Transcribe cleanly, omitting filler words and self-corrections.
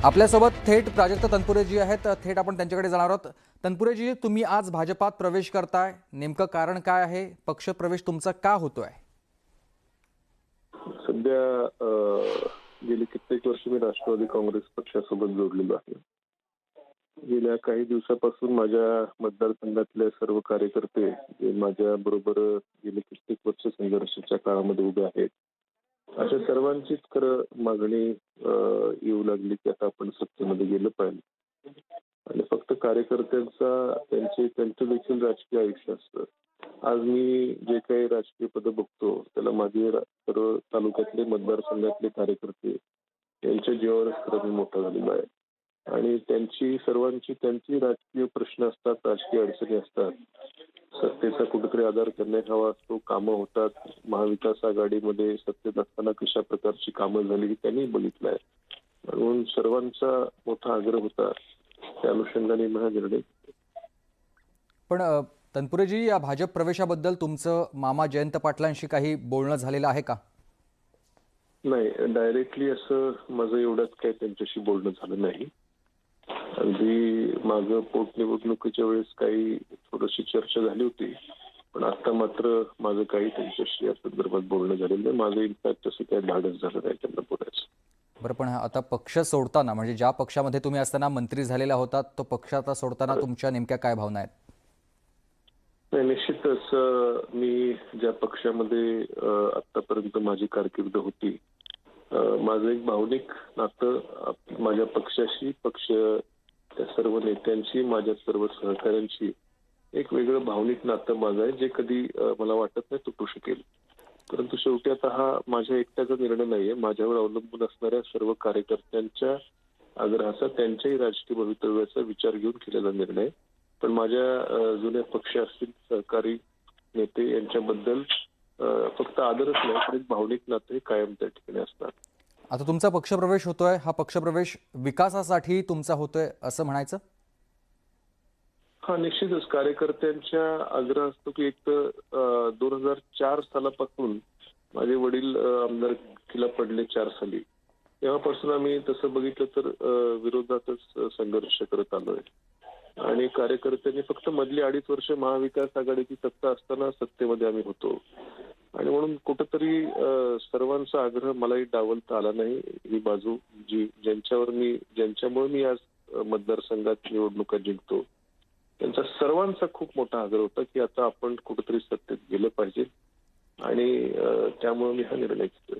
आपल्यासोबत थेट प्राजक्त तनपुरेजी आहेत. थेट आपण त्यांच्याकडे जाणार आहोत. तनपुरेजी, तुम्ही आज भाजपात प्रवेश करताय, नेमकं कारण काय आहे? पक्ष प्रवेश तुमचा का होतोय? सध्या गेली कित्येक वर्ष मी राष्ट्रवादी काँग्रेस पक्षासोबत जोडलेलो आहे. गेल्या काही दिवसापासून माझ्या मतदारसंघातले सर्व कार्यकर्ते जे माझ्या बरोबर गेले कित्येक वर्ष संघर्षाच्या काळामध्ये उभे आहेत, अशा सर्वांचीच खरं मागणी येऊ लागली की आता आपण सत्तेमध्ये गेलं पाहिजे. आणि फक्त कार्यकर्त्यांचा त्यांचं देखील राजकीय आयुष्य असतं. आज मी जे काही राजकीय पद बघतो त्याला माझे सर्व तालुक्यातले मतदारसंघातले कार्यकर्ते यांच्या जीवावरच खरं मी मोठा झालेलो आहे. आणि त्यांची राजकीय प्रश्न असतात, राजकीय अडचणी असतात. सत्तेचा कुठेतरी आधार करण्यात हवा असतो, कामं होतात. महाविकास आघाडीमध्ये सत्तेत असताना कशा प्रकारची कामं झाली ही त्यांनी बघितलं आहे. म्हणून सर्वांचा मोठा आग्रह होता, त्या अनुषंगाने हा निर्णय. पण तनपुरेजी, या भाजप प्रवेशाबद्दल तुमचं मामा जयंत पाटलांशी काही बोलणं झालेलं आहे का? नाही, डायरेक्टली असं माझं एवढंच काही त्यांच्याशी बोलणं झालं नाही. अगदी माझं पोटनिवडणुकीच्या वेळेस काही थोडीशी चर्चा झाली होती, पण आता मात्र माझं काही त्यांच्याशी या संदर्भात बोलणं झालेलं नाही. माझं इनफॅक्ट तसं काही धाडस झालं नाही त्यांना बोलायचं. बरं, पण आता पक्ष सोडताना, म्हणजे ज्या पक्षामध्ये तुम्ही असताना मंत्री झालेला होता, तो पक्ष आता सोडताना तुमच्या नेमक्या काय भावना आहेत? नाही, निश्चितच मी ज्या पक्षामध्ये आतापर्यंत माझी कारकीर्द होती, माझं एक भावनिक नातं माझ्या पक्षाशी, पक्ष त्या सर्व नेत्यांशी, माझ्या सर्व सहकाऱ्यांशी एक वेगळं भावनिक नातं माझं आहे, जे कधी मला वाटत नाही तुटू शकेल. परंतु शेवटी आता हा माझ्या एकट्याचा निर्णय नाहीये. माझ्यावर अवलंबून असणाऱ्या सर्व कार्यकर्त्यांच्या आग्रहाचा, त्यांच्याही राजकीय भवितव्याचा विचार घेऊन केलेला निर्णय. पण माझ्या जुने पक्ष असतील, सहकारी नेते यांच्याबद्दल फक्त आदरच नाही, तर एक भावनिक नातं हे कायम त्या ठिकाणी असणार. आता तुमचा पक्षप्रवेश होतोय, हा पक्षप्रवेश विकासासाठी तुमचा होतोय असं म्हणायचं? हा, निश्चितच कार्यकर्त्यांच्या आग्रह असतो की एक तर 2004 सालापासून माझे वडील आमदारकीला पडले 4 साली. तेव्हापासून आम्ही तसं बघितलं तर विरोधातच संघर्ष करत आलोय. आणि कार्यकर्त्यांनी फक्त मधली 2.5 वर्ष महाविकास आघाडीची सत्ता असताना सत्तेमध्ये आम्ही होतो. आणि म्हणून कुठंतरी सर्वांचा आग्रह मलाही डावलता आला नाही. ही बाजू ज्यांच्यामुळे मी आज मतदारसंघात निवडणुका जिंकतो, त्यांचा सर्वांचा खूप मोठा आग्रह होता की आता आपण कुठेतरी सत्तेत गेलं पाहिजे. आणि त्यामुळे मी हा निर्णय घेतोय.